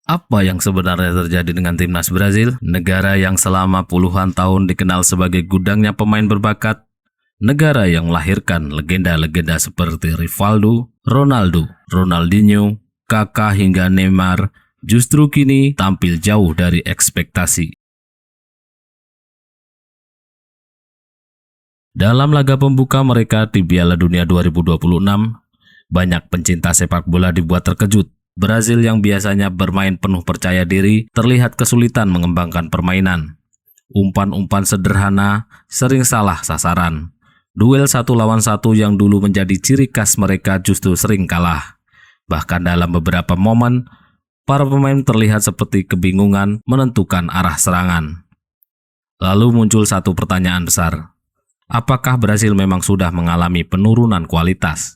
Apa yang sebenarnya terjadi dengan timnas Brazil? Negara yang selama puluhan tahun dikenal sebagai gudangnya pemain berbakat, negara yang melahirkan legenda-legenda seperti Rivaldo, Ronaldo, Ronaldinho, Kaká hingga Neymar, justru kini tampil jauh dari ekspektasi. Dalam laga pembuka mereka di Piala Dunia 2026, banyak pencinta sepak bola dibuat terkejut. Brazil yang biasanya bermain penuh percaya diri terlihat kesulitan mengembangkan permainan. Umpan-umpan sederhana sering salah sasaran. Duel 1 lawan 1 yang dulu menjadi ciri khas mereka justru sering kalah. Bahkan dalam beberapa momen, para pemain terlihat seperti kebingungan menentukan arah serangan. Lalu muncul satu pertanyaan besar. Apakah Brazil memang sudah mengalami penurunan kualitas?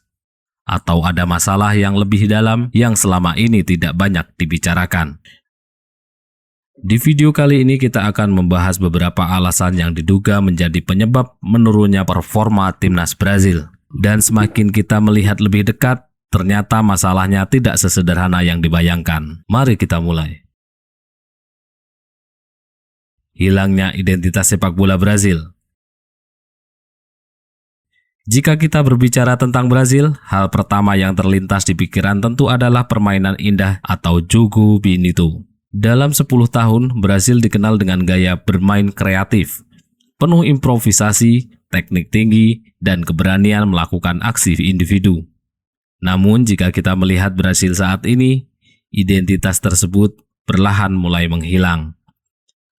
Atau ada masalah yang lebih dalam yang selama ini tidak banyak dibicarakan? Di video kali ini kita akan membahas beberapa alasan yang diduga menjadi penyebab menurunnya performa timnas Brazil. Dan semakin kita melihat lebih dekat, ternyata masalahnya tidak sesederhana yang dibayangkan. Mari kita mulai. Hilangnya identitas sepak bola Brazil. Jika kita berbicara tentang Brazil, hal pertama yang terlintas di pikiran tentu adalah permainan indah atau jogo bonito. Dalam 10 tahun, Brazil dikenal dengan gaya bermain kreatif, penuh improvisasi, teknik tinggi, dan keberanian melakukan aksi individu. Namun, jika kita melihat Brazil saat ini, identitas tersebut perlahan mulai menghilang.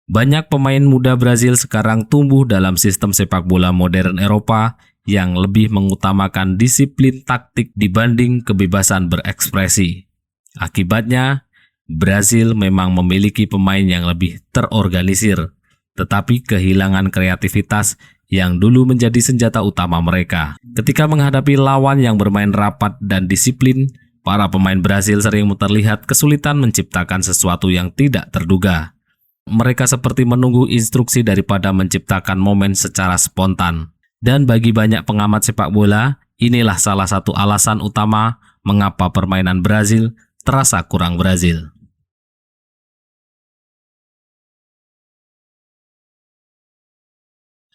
Banyak pemain muda Brazil sekarang tumbuh dalam sistem sepak bola modern Eropa yang lebih mengutamakan disiplin taktik dibanding kebebasan berekspresi. Akibatnya, Brazil memang memiliki pemain yang lebih terorganisir, tetapi kehilangan kreativitas yang dulu menjadi senjata utama mereka. Ketika menghadapi lawan yang bermain rapat dan disiplin, para pemain Brazil sering terlihat kesulitan menciptakan sesuatu yang tidak terduga. Mereka seperti menunggu instruksi daripada menciptakan momen secara spontan. Dan bagi banyak pengamat sepak bola, inilah salah satu alasan utama mengapa permainan Brazil terasa kurang Brazil.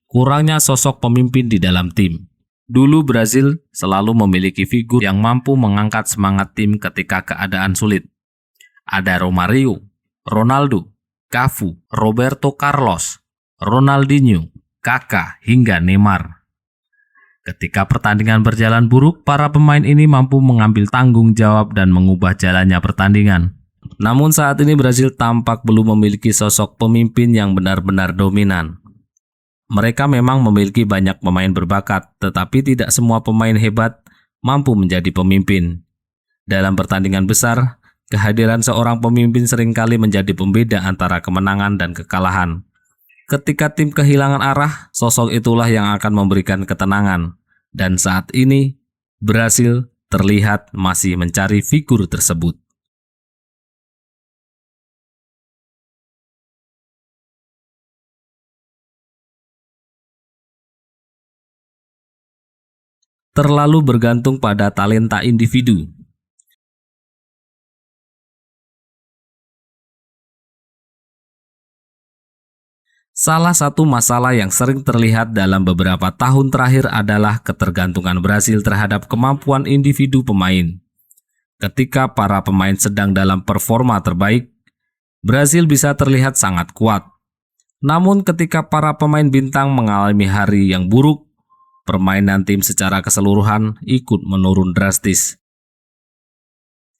Kurangnya sosok pemimpin di dalam tim. Dulu Brazil selalu memiliki figur yang mampu mengangkat semangat tim ketika keadaan sulit. Ada Romario, Ronaldo, Cafu, Roberto Carlos, Ronaldinho, Kaká hingga Neymar. Ketika pertandingan berjalan buruk, para pemain ini mampu mengambil tanggung jawab dan mengubah jalannya pertandingan. Namun saat ini Brazil tampak belum memiliki sosok pemimpin yang benar-benar dominan. Mereka memang memiliki banyak pemain berbakat, tetapi tidak semua pemain hebat mampu menjadi pemimpin. Dalam pertandingan besar, kehadiran seorang pemimpin seringkali menjadi pembeda antara kemenangan dan kekalahan. Ketika tim kehilangan arah, sosok itulah yang akan memberikan ketenangan. Dan saat ini, Brazil terlihat masih mencari figur tersebut. Terlalu bergantung pada talenta individu. Salah satu masalah yang sering terlihat dalam beberapa tahun terakhir adalah ketergantungan Brazil terhadap kemampuan individu pemain. Ketika para pemain sedang dalam performa terbaik, Brazil bisa terlihat sangat kuat. Namun ketika para pemain bintang mengalami hari yang buruk, permainan tim secara keseluruhan ikut menurun drastis.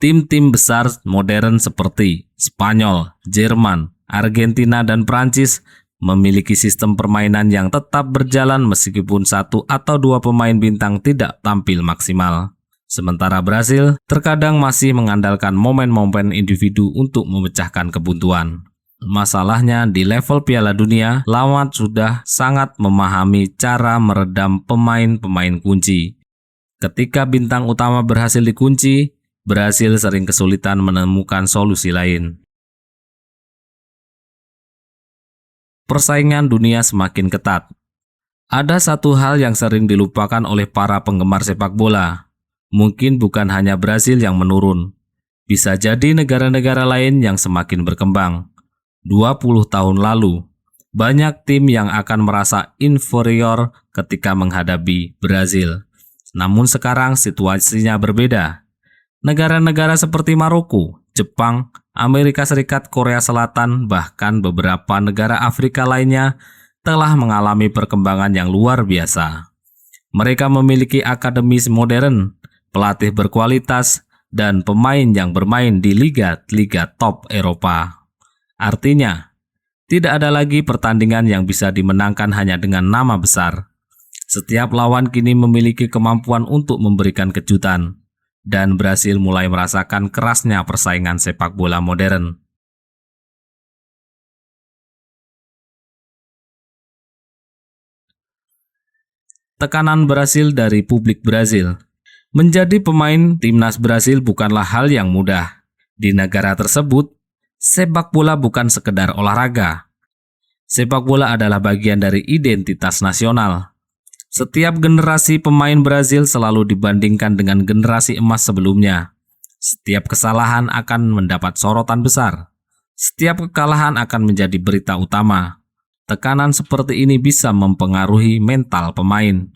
Tim-tim besar modern seperti Spanyol, Jerman, Argentina, dan Prancis memiliki sistem permainan yang tetap berjalan meskipun 1 atau 2 pemain bintang tidak tampil maksimal. Sementara Brazil terkadang masih mengandalkan momen-momen individu untuk memecahkan kebuntuan. Masalahnya di level Piala Dunia, lawan sudah sangat memahami cara meredam pemain-pemain kunci. Ketika bintang utama berhasil dikunci, Brazil sering kesulitan menemukan solusi lain. Persaingan dunia semakin ketat. Ada satu hal yang sering dilupakan oleh para penggemar sepak bola. Mungkin bukan hanya Brazil yang menurun. Bisa jadi negara-negara lain yang semakin berkembang. 20 tahun lalu, banyak tim yang akan merasa inferior ketika menghadapi Brazil. Namun sekarang situasinya berbeda. Negara-negara seperti Maroko, Jepang, Amerika Serikat, Korea Selatan, bahkan beberapa negara Afrika lainnya telah mengalami perkembangan yang luar biasa. Mereka memiliki akademi modern, pelatih berkualitas, dan pemain yang bermain di liga-liga top Eropa. Artinya, tidak ada lagi pertandingan yang bisa dimenangkan hanya dengan nama besar. Setiap lawan kini memiliki kemampuan untuk memberikan kejutan, dan Brasil mulai merasakan kerasnya persaingan sepak bola modern. Tekanan Brasil dari publik Brasil. Menjadi pemain timnas Brasil bukanlah hal yang mudah. Di negara tersebut, sepak bola bukan sekedar olahraga. Sepak bola adalah bagian dari identitas nasional. Setiap generasi pemain Brasil selalu dibandingkan dengan generasi emas sebelumnya. Setiap kesalahan akan mendapat sorotan besar. Setiap kekalahan akan menjadi berita utama. Tekanan seperti ini bisa mempengaruhi mental pemain.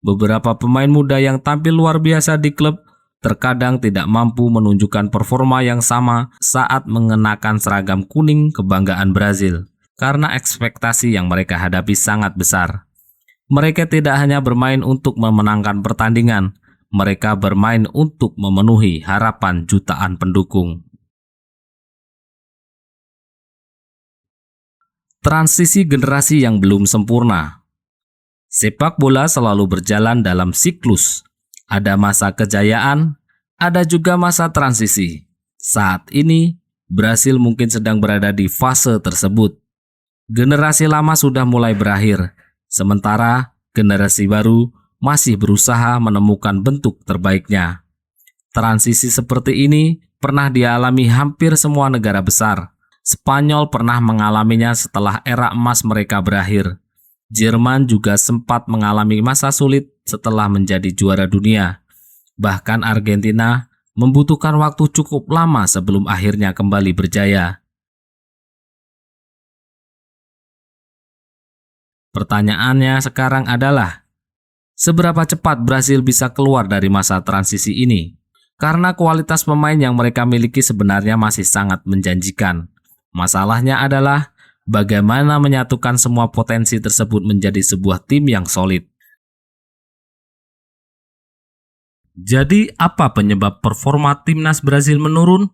Beberapa pemain muda yang tampil luar biasa di klub terkadang tidak mampu menunjukkan performa yang sama saat mengenakan seragam kuning kebanggaan Brasil karena ekspektasi yang mereka hadapi sangat besar. Mereka tidak hanya bermain untuk memenangkan pertandingan, mereka bermain untuk memenuhi harapan jutaan pendukung. Transisi generasi yang belum sempurna. Sepak bola selalu berjalan dalam siklus. Ada masa kejayaan, ada juga masa transisi. Saat ini, Brasil mungkin sedang berada di fase tersebut. Generasi lama sudah mulai berakhir, sementara generasi baru masih berusaha menemukan bentuk terbaiknya. Transisi seperti ini pernah dialami hampir semua negara besar. Spanyol pernah mengalaminya setelah era emas mereka berakhir. Jerman juga sempat mengalami masa sulit setelah menjadi juara dunia. Bahkan Argentina membutuhkan waktu cukup lama sebelum akhirnya kembali berjaya. Pertanyaannya sekarang adalah, seberapa cepat Brasil bisa keluar dari masa transisi ini? Karena kualitas pemain yang mereka miliki sebenarnya masih sangat menjanjikan. Masalahnya adalah bagaimana menyatukan semua potensi tersebut menjadi sebuah tim yang solid. Jadi, apa penyebab performa timnas Brasil menurun?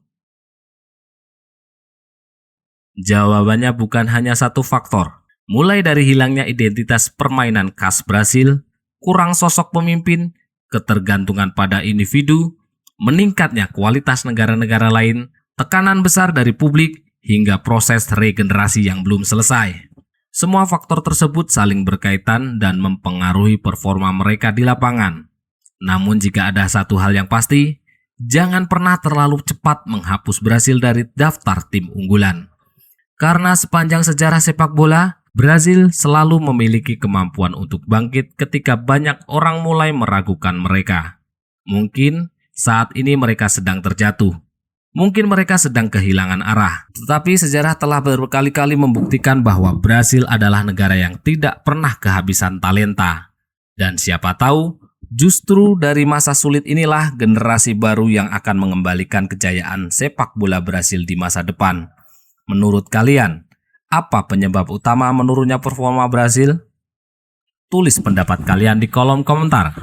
Jawabannya bukan hanya satu faktor. Mulai dari hilangnya identitas permainan khas Brasil, kurang sosok pemimpin, ketergantungan pada individu, meningkatnya kualitas negara-negara lain, tekanan besar dari publik, hingga proses regenerasi yang belum selesai. Semua faktor tersebut saling berkaitan dan mempengaruhi performa mereka di lapangan. Namun jika ada satu hal yang pasti, jangan pernah terlalu cepat menghapus Brasil dari daftar tim unggulan. Karena sepanjang sejarah sepak bola, Brasil selalu memiliki kemampuan untuk bangkit ketika banyak orang mulai meragukan mereka. Mungkin saat ini mereka sedang terjatuh. Mungkin mereka sedang kehilangan arah, tetapi sejarah telah berkali-kali membuktikan bahwa Brasil adalah negara yang tidak pernah kehabisan talenta. Dan siapa tahu, justru dari masa sulit inilah generasi baru yang akan mengembalikan kejayaan sepak bola Brasil di masa depan. Menurut kalian, apa penyebab utama menurunnya performa Brasil? Tulis pendapat kalian di kolom komentar.